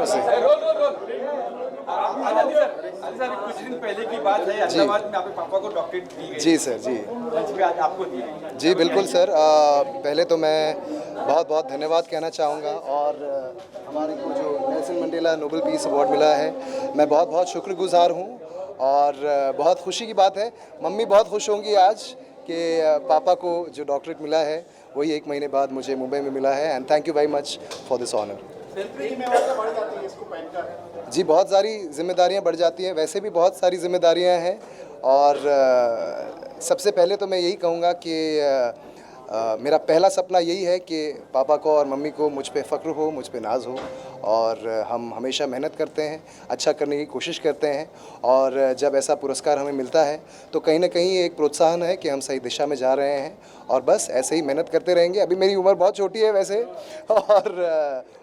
से। कुछ दिन पहले की बात है, अहमदाबाद में आपके पापा को डॉक्टरेट दी गई। जी सर, जी मंच पे आज आपको दी गई। जी बिल्कुल सर। पहले तो मैं बहुत बहुत धन्यवाद कहना चाहूँगा, और हमारे को जो Nelson Mandela Nobel peace award मिला है, मैं बहुत बहुत शुक्रगुजार हूँ। और बहुत खुशी की बात है, मम्मी बहुत खुश होंगी आज कि पापा को जो डॉक्टरेट मिला है वही 1 महीने बाद मुझे मुंबई में मिला है। And thank you very much for this honour. जी बहुत सारी जिम्मेदारियां बढ़ जाती हैं, वैसे भी बहुत सारी जिम्मेदारियां हैं। और सबसे पहले तो मैं यही कहूँगा कि मेरा पहला सपना यही है कि पापा को और मम्मी को मुझ पे फ़ख्र हो, मुझ पे नाज हो। और हम हमेशा मेहनत करते हैं, अच्छा करने की कोशिश करते हैं, और जब ऐसा पुरस्कार हमें मिलता है तो कहीं ना कहीं एक प्रोत्साहन है कि हम सही दिशा में जा रहे हैं। और बस ऐसे ही मेहनत करते रहेंगे। अभी मेरी उम्र बहुत छोटी है वैसे, और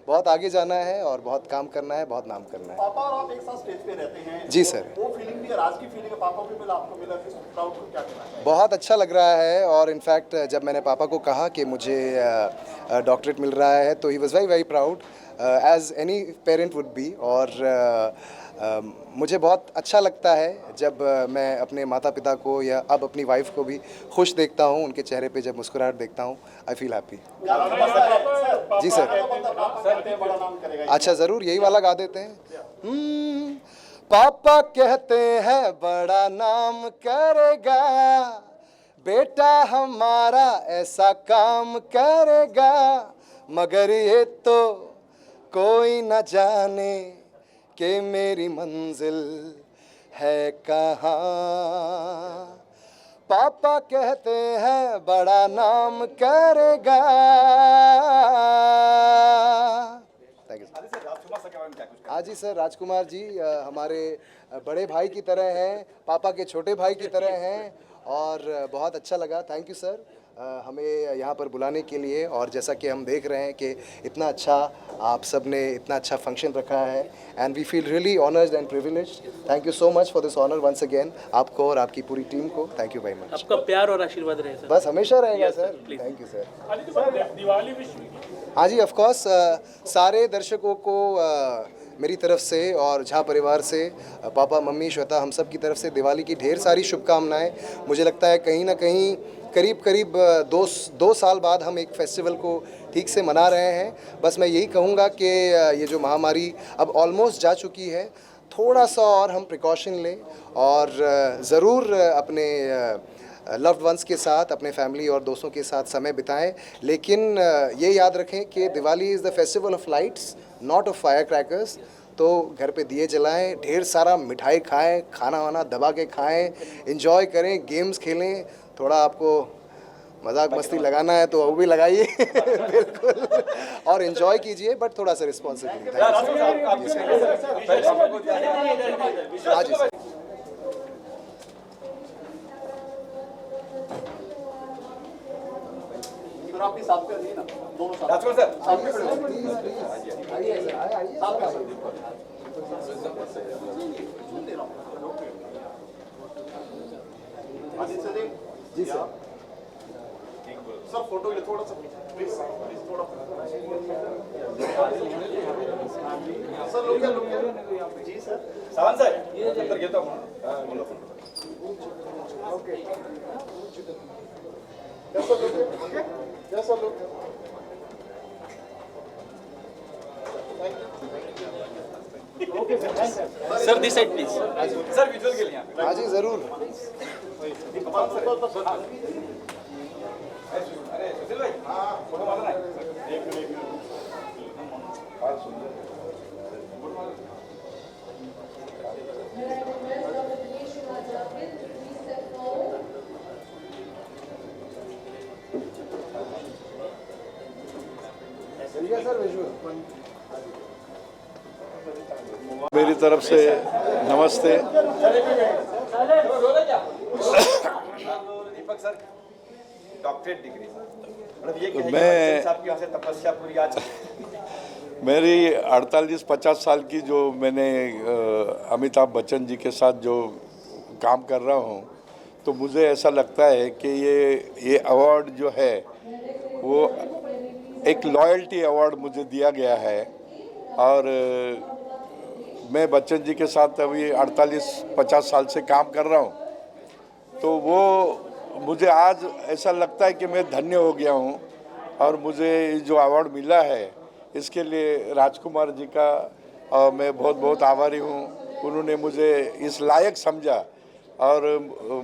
बहुत आगे जाना है और बहुत काम करना है, बहुत नाम करना है। पापा और आप एक साथ स्टेज पे रहते हैं। जी सर। वो फीलिंग भी, आज की फीलिंग है, पापा को मिला, आपको मिला, इस प्राउड को क्या कहना है? बहुत अच्छा लग रहा है। और इनफैक्ट जब मैंने पापा को कहा कि मुझे डॉक्टरेट मिल रहा है तो he was very very proud, as any parent would be. और मुझे बहुत अच्छा लगता है जब मैं अपने माता पिता को या अब अपनी वाइफ को भी खुश देखता हूँ, उनके चेहरे पे जब मुस्कुराहट देखता हूँ, आई फील हैप्पी। जी सर। अच्छा ज़रूर, यही वाला गा देते हैं। पापा कहते हैं बड़ा नाम करेगा, बेटा हमारा ऐसा काम करेगा, मगर ये तो कोई न जाने कि मेरी मंजिल है कहाँ। पापा कहते हैं बड़ा नाम करेगा। Thank you sir. हाँ जी सर, राजकुमार जी हमारे बड़े भाई की तरह हैं, पापा के छोटे भाई की तरह हैं, और बहुत अच्छा लगा। थैंक यू सर हमें यहाँ पर बुलाने के लिए। और जैसा कि हम देख रहे हैं कि इतना अच्छा आप सब ने इतना अच्छा फंक्शन रखा है, and we feel really honoured and privileged. Thank you so much for this honour once again, आपको और आपकी पूरी टीम को थैंक यू वेरी मच। आपका प्यार और आशीर्वाद रहे सर। बस हमेशा रहेगा सर। Thank you sir. हाँ जी, ऑफ कोर्स सारे दर्शकों को मेरी तरफ से और झा परिवार से, पापा मम्मी श्वेता, हम सब की तरफ से दिवाली की ढेर सारी शुभकामनाएं। मुझे लगता है कहीं ना कहीं करीब दो साल बाद हम एक फेस्टिवल को ठीक से मना रहे हैं। बस मैं यही कहूँगा कि ये जो महामारी अब ऑलमोस्ट जा चुकी है, थोड़ा सा और हम प्रिकॉशन लें, और ज़रूर अपने लव्ड वंस के साथ, अपने फैमिली और दोस्तों के साथ समय बिताएं। लेकिन ये याद रखें कि Diwali is the festival of lights, not of fire crackers. तो घर पे दिए जलाएं, ढेर सारा मिठाई खाएं, खाना वाना दबा के खाएं, एंजॉय करें, गेम्स खेलें। थोड़ा आपको मजाक मस्ती लगाना है तो वो भी लगाइए बिल्कुल, और एंजॉय कीजिए, बट थोड़ा सा रिस्पॉन्सिबिलिटी। हाँ जी सर। आपके साथ पे नहीं ना, दोनों साथ। राजकुमार सर, सामने खड़े हो। आदित्य जी। जी सर। सर फोटो ले थोड़ा सा, प्लीज थोड़ा। सर लोग जी सर। सावंत सर, अंदर घेतो आपण. ओके जैसा लोग, ओके जैसा लोग। Okay sir, sir this side please. Sir visual के लिए हाँ जी ज़रूर। अरे सुशील भाई, फोटो मारना है. Sir visual. मेरी तरफ से नमस्ते। दीपक सर, डॉक्टरेट डिग्री, मतलब ये कहेंगे मैं- बच्चन साहब की यहाँ से तपस्या पूरी आज. मेरी 48-50 साल की जो मैंने अमिताभ बच्चन जी के साथ जो काम कर रहा हूँ, तो मुझे ऐसा लगता है कि ये अवार्ड जो है वो एक लॉयल्टी अवार्ड मुझे दिया गया है। और मैं बच्चन जी के साथ अभी 48-50 साल से काम कर रहा हूँ, तो वो मुझे आज ऐसा लगता है कि मैं धन्य हो गया हूँ। और मुझे जो अवार्ड मिला है इसके लिए राजकुमार जी का मैं बहुत बहुत आभारी हूँ। उन्होंने मुझे इस लायक समझा और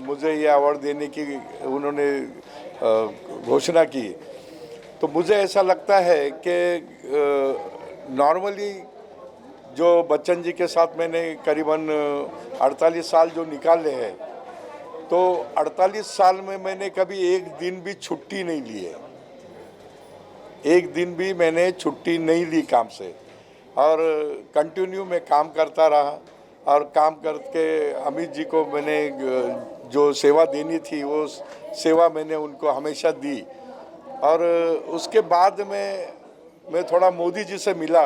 मुझे ये अवार्ड देने की उन्होंने घोषणा की। तो मुझे ऐसा लगता है कि नॉर्मली जो बच्चन जी के साथ मैंने करीबन 48 साल जो निकाले हैं, तो 48 साल में मैंने कभी एक दिन भी छुट्टी नहीं ली है। एक दिन भी मैंने छुट्टी नहीं ली काम से, और कंटिन्यू मैं काम करता रहा। और काम करके अमित जी को मैंने जो सेवा देनी थी वो सेवा मैंने उनको हमेशा दी। और उसके बाद मैं थोड़ा मोदी जी से मिला,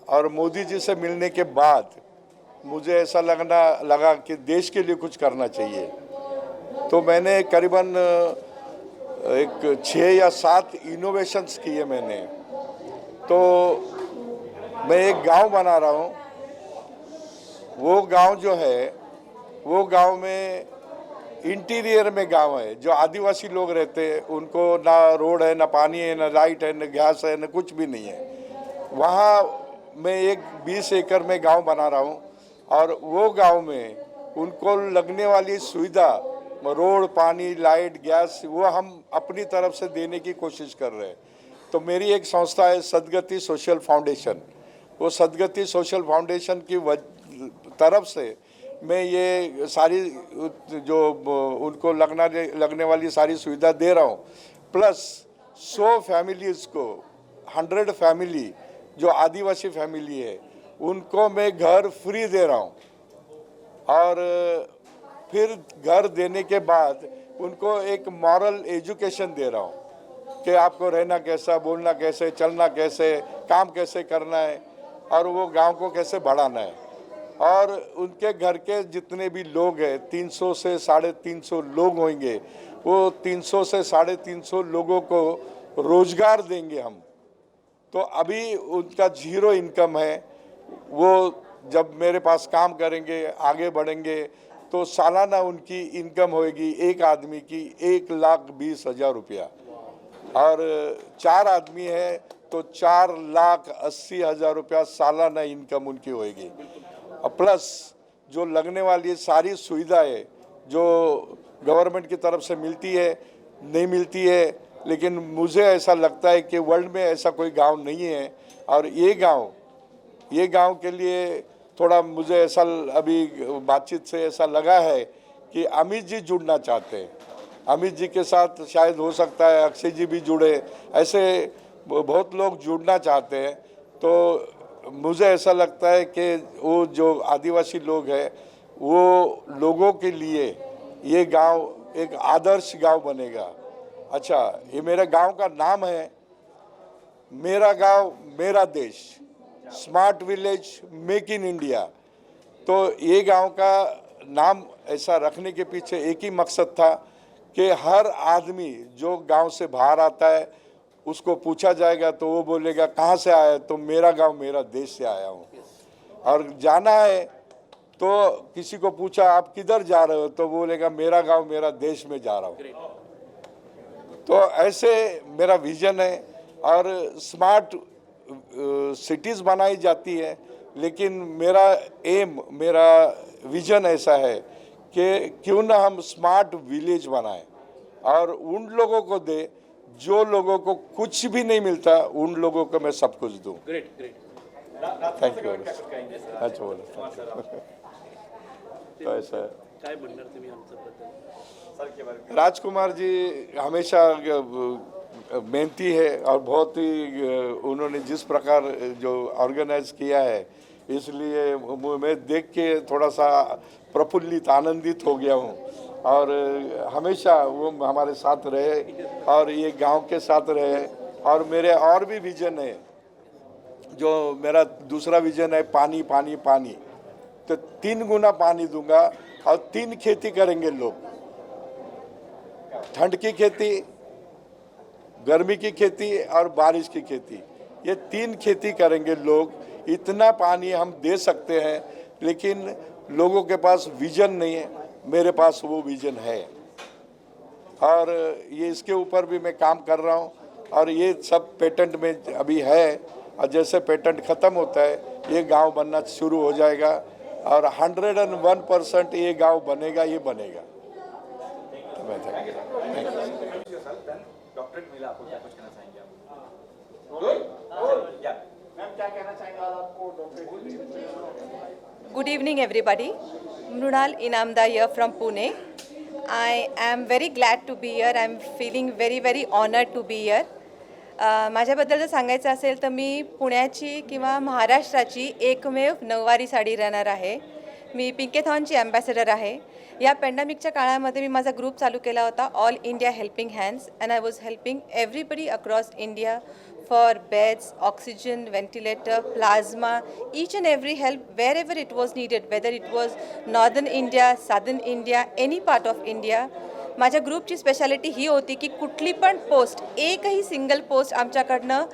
और मोदी जी से मिलने के बाद मुझे ऐसा लगा कि देश के लिए कुछ करना चाहिए। तो मैंने करीबन 6 या 7 इनोवेशंस किए मैंने। तो मैं एक गांव बना रहा हूँ। वो गांव जो है, वो गांव में इंटीरियर में गांव है, जो आदिवासी लोग रहते हैं उनको ना रोड है, ना पानी है, ना लाइट है, ना गैस है, ना कुछ भी नहीं है। वहाँ मैं एक 20 एकड़ में गांव बना रहा हूँ, और वो गांव में उनको लगने वाली सुविधा, रोड, पानी, लाइट, गैस, वो हम अपनी तरफ से देने की कोशिश कर रहे हैं। तो मेरी एक संस्था है सदगति सोशल फाउंडेशन। वो सदगति सोशल फाउंडेशन की तरफ से मैं ये सारी जो उनको लगने वाली सारी सुविधा दे रहा हूँ। प्लस 100 फैमिलीज़ को, 100 फैमिली जो आदिवासी फैमिली है उनको मैं घर फ्री दे रहा हूँ। और फिर घर देने के बाद उनको एक मॉरल एजुकेशन दे रहा हूँ कि आपको रहना कैसा, बोलना कैसे, चलना कैसे, काम कैसे करना है, और वो गांव को कैसे बढ़ाना है। और उनके घर के जितने भी लोग हैं, 300 से 350 लोग होंगे, वो 300 से 350 लोगों को रोजगार देंगे हम। तो अभी उनका 0 इनकम है। वो जब मेरे पास काम करेंगे, आगे बढ़ेंगे, तो सालाना उनकी इनकम होएगी एक आदमी की 1,20,000 रुपया। और 4 आदमी है तो 4,80,000 रुपया सालाना इनकम उनकी होएगी। और प्लस जो लगने वाली सारी सुविधाएं जो गवर्नमेंट की तरफ से मिलती है, नहीं मिलती है, लेकिन मुझे ऐसा लगता है कि वर्ल्ड में ऐसा कोई गांव नहीं है। और ये गांव के लिए थोड़ा मुझे ऐसा अभी बातचीत से ऐसा लगा है कि अमित जी जुड़ना चाहते हैं। अमित जी के साथ शायद हो सकता है अक्षय जी भी जुड़े, ऐसे बहुत लोग जुड़ना चाहते हैं। तो मुझे ऐसा लगता है कि वो जो आदिवासी लोग हैं, वो लोगों के लिए ये गांव एक आदर्श गांव बनेगा। अच्छा, ये मेरे गांव का नाम है मेरा गांव मेरा देश, smart village make in India. तो ये गांव का नाम ऐसा रखने के पीछे एक ही मकसद था कि हर आदमी जो गांव से बाहर आता है उसको पूछा जाएगा तो वो बोलेगा कहाँ से आया, तो मेरा गांव मेरा देश से आया हूँ। और जाना है तो किसी को पूछा आप किधर जा रहे हो, तो बोलेगा मेरा गांव मेरा देश में जा रहा हूँ। तो ऐसे मेरा विजन है। और स्मार्ट सिटीज़ बनाई जाती है, लेकिन मेरा मेरा विजन ऐसा है कि क्यों ना हम स्मार्ट विलेज बनाएं और उन लोगों को दे जो लोगों को कुछ भी नहीं मिलता, उन लोगों को मैं सब कुछ दूं। Great great. Thank you. अच्छा बोला। तो ऐसा है। काय म्हणणार तुम्ही आमच्याबद्दल? राजकुमार जी हमेशा मेहनती है और बहुत ही उन्होंने जिस प्रकार जो ऑर्गेनाइज किया है, इसलिए मैं देख के थोड़ा सा प्रफुल्लित, आनंदित हो गया हूँ। और हमेशा वो हमारे साथ रहे और ये गांव के साथ रहे। और मेरे और भी विजन है, जो मेरा दूसरा विजन है पानी पानी पानी। तो 3 गुना पानी दूंगा और 3 खेती करेंगे लोग, ठंड की खेती, गर्मी की खेती और बारिश की खेती। ये 3 खेती करेंगे लोग। इतना पानी हम दे सकते हैं, लेकिन लोगों के पास विजन नहीं है। मेरे पास वो विजन है और ये इसके ऊपर भी मैं काम कर रहा हूँ और ये सब पेटेंट में अभी है और जैसे पेटेंट ख़त्म होता है ये गांव बनना शुरू हो जाएगा और 101% ये गांव बनेगा, ये बनेगा। तो मैं डॉक्टरेट मिला आपको, क्या कुछ कहना चाहेंगे आप? मैम क्या कहना चाहेंगे आज आपको doctorate? Good evening, everybody. Mrunal Inamda here from Pune. I am very glad to be here. I am feeling very, very honored to be here. माझ्याबद्दल जर सांगायचं असेल तर मी पुण्याची किंवा महाराष्ट्राची एकमेव नऊवारी साडी राहणार आहे. मी पिंकेथॉनची ॲम्बॅसेडर आहे. या पॅन्डेमिकच्या काळामध्ये मी माझा ग्रुप चालू केला होता, all India helping hands, and I was helping everybody across India for beds, oxygen, ventilator, plasma, each and every help wherever it was needed, whether it was northern India, southern India, any part of India. माझ्या ग्रुपची speciality ही होती की कुठली पण post, एकही single post आमच्याकडनं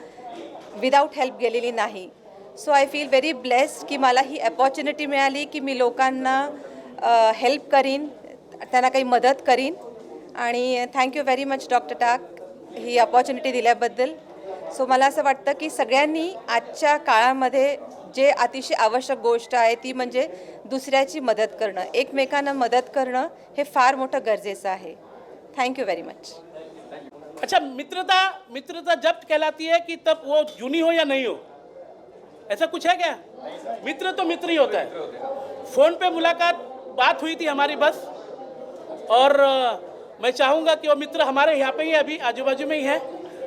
without help गेलेली नाही. सो I feel very blessed की मला ही अपॉर्च्युनिटी मिळाली की मी लोकांना हेल्प करीन, त्यांना काही मदत करीन. आणि थँक्यू व्हेरी मच डॉक्टर टाक ही अपॉर्च्युनिटी दिल्याबद्दल. सो मला असं वाटतं की सगळ्यांनी आजच्या काळामध्ये जे अतिशय आवश्यक गोष्ट आहे ती म्हणजे दुसऱ्याची मदत करणं, एकमेकांना मदत करणं हे फार मोठं गरजेचं आहे. Thank you very much. अच्छा, मित्रता जब कहलाती है कि तब वो जूनी हो या नहीं हो, ऐसा कुछ है क्या? मित्र तो मित्र ही होता है. फ़ोन पे मुलाकात बात हुई थी हमारी बस, और मैं चाहूँगा कि वो मित्र हमारे यहाँ पे ही अभी आजू बाजू में ही है.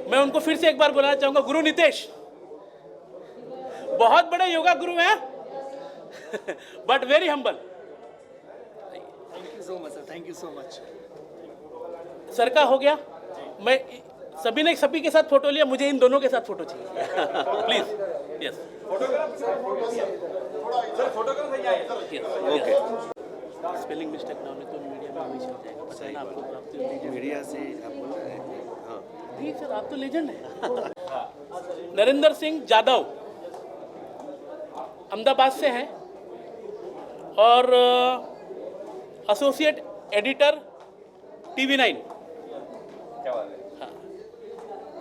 मैं उनको फिर से एक बार बुलाना चाहूँगा. गुरु नितेश बहुत बड़े योगा गुरु हैं but very humble. Thank you so much sir, thank you so much. Sir का हो गया. मैं सभी ने सभी के साथ फोटो लिया, मुझे इन दोनों के साथ फोटो चाहिए प्लीज. यस, फोटोग्राफ नहीं आए. ओके. स्पेलिंग मिस्टेक ना होने तो मीडिया में हमेशा हो जाएगा. पता है ना आपको, आप तो मीडिया से आप बोल रहे हैं. हाँ, ठीक सर, आप तो लेजेंड हैं. नरेंद्र सिंह जादव अहमदाबाद से हैं और एसोसिएट एडिटर TV9. क्या बात है.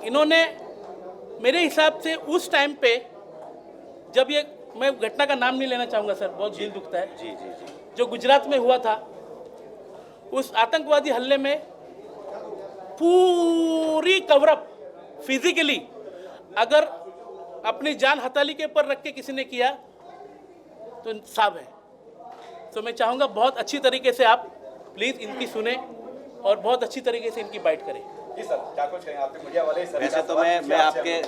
इन्होंने मेरे हिसाब से उस टाइम पे जब ये, मैं घटना का नाम नहीं लेना चाहूँगा सर, बहुत दिल दुखता है, जी जी जी. जो गुजरात में हुआ था, उस आतंकवादी हमले में पूरी कवरअप फिजिकली अगर अपनी जान हथेली के ऊपर रख के किसी ने किया तो इंसाफ है. तो मैं चाहूँगा बहुत अच्छी तरीके से आप प्लीज़ इनकी सुने और बहुत अच्छी तरीके से इनकी बाइट करें. जी सर, क्या कुछ कहें आपके मीडिया वाले सर? वैसे तो मैं आपके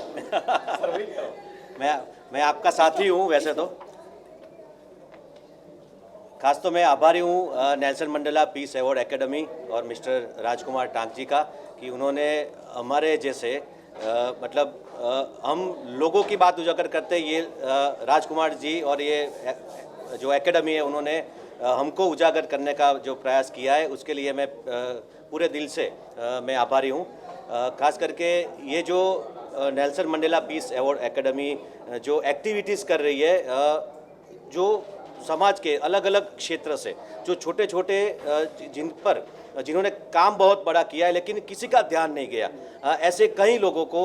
मैं आपका साथी हूँ. वैसे तो खास तो मैं आभारी हूँ Nelson Mandela piece Award Academy और मिस्टर राजकुमार टांक जी का कि उन्होंने हमारे जैसे मतलब हम लोगों की बात उजागर करते ये राजकुमार जी और ये जो एकेडमी है उन्होंने हमको उजागर करने का जो प्रयास किया है उसके लिए मैं पूरे दिल से मैं आभारी हूँ. खास करके ये जो Nelson Mandela piece Award academy जो एक्टिविटीज़ कर रही है, जो समाज के अलग अलग क्षेत्र से जो छोटे छोटे जिन्होंने काम बहुत बड़ा किया है लेकिन किसी का ध्यान नहीं गया, ऐसे कई लोगों को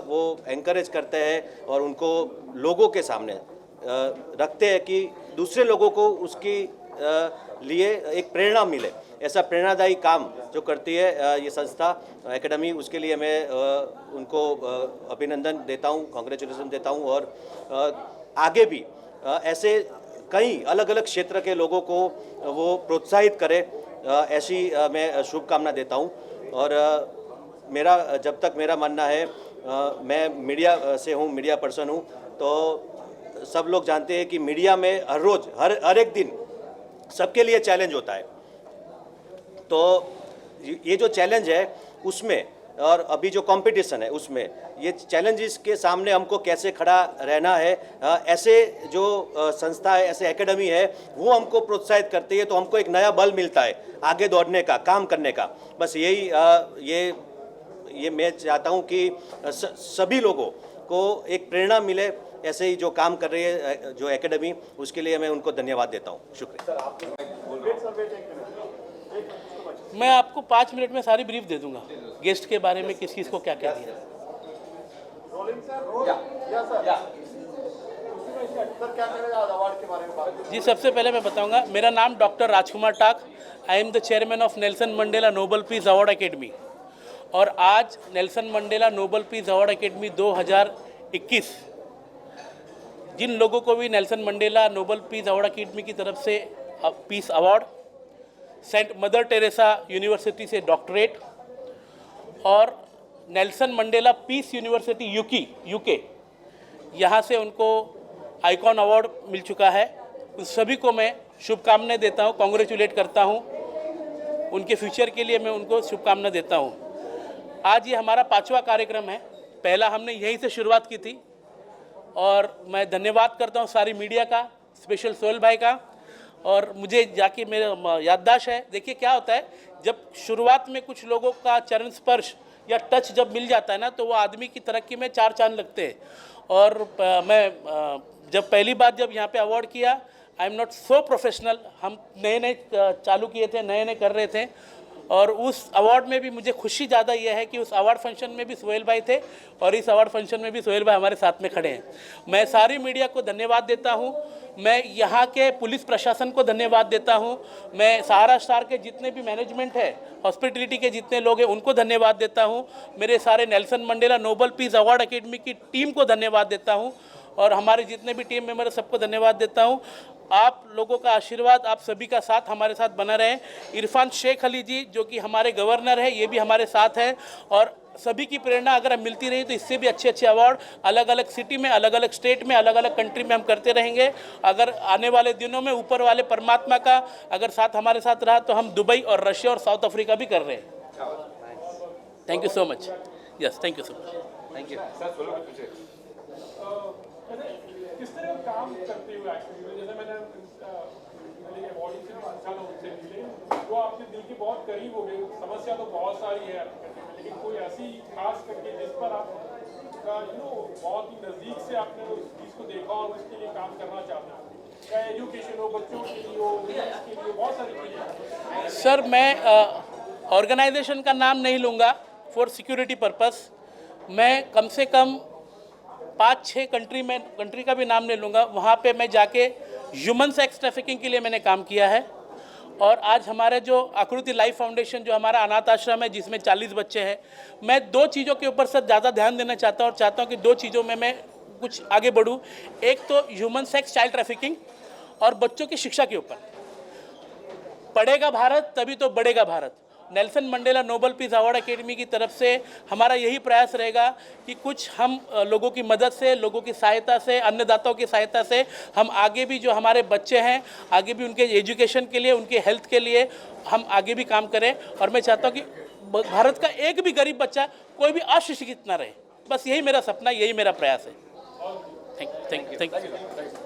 वो एंकरेज करते हैं और उनको लोगों के सामने रखते हैं कि दूसरे लोगों को उसकी लिए एक प्रेरणा मिले. ऐसा प्रेरणादायी काम जो करती है ये संस्था एकेडमी, उसके लिए मैं उनको अभिनंदन देता हूँ, कांग्रेचुलेसन देता हूँ. और आगे भी ऐसे कई अलग अलग क्षेत्र के लोगों को वो प्रोत्साहित करे, ऐसी मैं शुभकामना देता हूँ. और मेरा जब तक मेरा मानना है, मैं मीडिया से हूँ, मीडिया पर्सन हूँ, तो सब लोग जानते हैं कि मीडिया में हर रोज़ हर एक दिन सबके लिए चैलेंज होता है. तो ये जो चैलेंज है उसमें और अभी जो कंपटीशन है उसमें ये चैलेंजेस के सामने हमको कैसे खड़ा रहना है, ऐसे जो संस्था है, ऐसे एकेडमी है, वो हमको प्रोत्साहित करती है. तो हमको एक नया बल मिलता है आगे दौड़ने का, काम करने का. बस यही ये मैं चाहता हूँ कि सभी लोगों को एक प्रेरणा मिले ऐसे ही जो काम कर रही है जो एकेडमी, उसके लिए मैं उनको धन्यवाद देता हूँ। शुक्रिया। मैं आपको 5 मिनट में सारी ब्रीफ दे दूंगा गेस्ट के बारे में, किस किस को क्या क्या दिया। जी, सबसे पहले मैं बताऊंगा, मेरा नाम doctor Rajkumar Tak, I am the chairman of Nelson Mandela Nobel Peace Award Academy. और आज Nelson Mandela Nobel Peace Award Academy 2021 जिन लोगों को भी Nelson Mandela Nobel Peace Award Academy की तरफ से peace award, saint Mother Teresa university से डॉक्टरेट और Nelson Mandela Peace University UK यहाँ से उनको आइकॉन अवार्ड मिल चुका है, उन सभी को मैं शुभकामनाएं देता हूँ, कॉन्ग्रेचुलेट करता हूँ। उनके फ्यूचर के लिए मैं उनको शुभकामनाएं देता हूँ। आज ये हमारा 5वां कार्यक्रम है, पहला हमने यहीं से शुरुआत की थी और मैं धन्यवाद करता हूँ सारी मीडिया का, स्पेशल सोहेल भाई का। और मुझे जाके मेरा याददाश्त है, देखिए क्या होता है, जब शुरुआत में कुछ लोगों का चरण स्पर्श या टच जब मिल जाता है ना, तो वो आदमी की तरक्की में 4 चांद लगते हैं। और मैं जब पहली बार जब यहाँ पे अवार्ड किया, I am not so professional, हम नए चालू किए थे, नए कर रहे थे। और उस अवार्ड में भी मुझे खुशी ज़्यादा यह है कि उस अवार्ड फंक्शन में भी सोहेल भाई थे और इस अवार्ड फंक्शन में भी सोहेल भाई हमारे साथ में खड़े हैं। मैं सारी मीडिया को धन्यवाद देता हूं, मैं यहाँ के पुलिस प्रशासन को धन्यवाद देता हूं, मैं सहारा स्टार के जितने भी मैनेजमेंट है, हॉस्पिटलिटी के जितने लोग हैं उनको धन्यवाद देता हूँ, मेरे सारे Nelson Mandela Nobel Peace Award Academy की टीम को धन्यवाद देता हूँ और हमारे जितने भी टीम मेंबर सबको धन्यवाद देता हूँ। आप लोगों का आशीर्वाद, आप सभी का साथ हमारे साथ बना रहे। इरफान शेख अली जी जो कि हमारे गवर्नर है, ये भी हमारे साथ हैं और सभी की प्रेरणा अगर हम मिलती रही तो इससे भी अच्छे अच्छे अवार्ड अलग अलग सिटी में, अलग अलग स्टेट में, अलग अलग कंट्री में हम करते रहेंगे। अगर आने वाले दिनों में ऊपर वाले परमात्मा का अगर साथ हमारे साथ रहा तो हम दुबई और रशिया और साउथ अफ्रीका भी कर रहे हैं। Thank you so much. Yes, thank you so much. Thank you. किस तरह काम करते हुए एक्चुअली, जैसे मैंने अवार्ड से अच्छा लोग उनसे मिले, वो आपके दिल के बहुत करीब हो गए। समस्या तो बहुत सारी है आपके करने में, लेकिन कोई ऐसी खास करके जिस पर आप बहुत ही नज़दीक से आपने उस चीज़ को देखा और उसके लिए काम करना चाहते हैं, चाहे एजुकेशन हो, बच्चों के लिए हो, इसके लिए बहुत सारी चीज़ें। सर, मैं ऑर्गेनाइजेशन का नाम नहीं लूँगा फॉर सिक्योरिटी पर्पस। मैं कम से कम 5-6 कंट्री का भी नाम ले लूँगा, वहाँ पे मैं जाके ह्यूमन सेक्स ट्रैफिकिंग के लिए मैंने काम किया है। और आज हमारे जो आकृति लाइफ फाउंडेशन जो हमारा अनाथ आश्रम है जिसमें 40 बच्चे हैं, मैं 2 चीज़ों के ऊपर सर ज़्यादा ध्यान देना चाहता हूँ और चाहता हूँ कि 2 चीज़ों में मैं कुछ आगे बढ़ूँ। एक तो ह्यूमन सेक्स चाइल्ड ट्रैफिकिंग और बच्चों की शिक्षा के ऊपर। पढ़ेगा भारत तभी तो बढ़ेगा Bharat. Nelson Mandela Nobel Peace Award Academy की तरफ से हमारा यही प्रयास रहेगा कि कुछ हम लोगों की मदद से, लोगों की सहायता से, अन्नदाताओं की सहायता से हम आगे भी जो हमारे बच्चे हैं, आगे भी उनके एजुकेशन के लिए, उनके हेल्थ के लिए हम आगे भी काम करें। और मैं चाहता हूँ कि भारत का एक भी गरीब बच्चा कोई भी अशिक्षित ना रहे, बस यही मेरा सपना, यही मेरा प्रयास है। Thank you.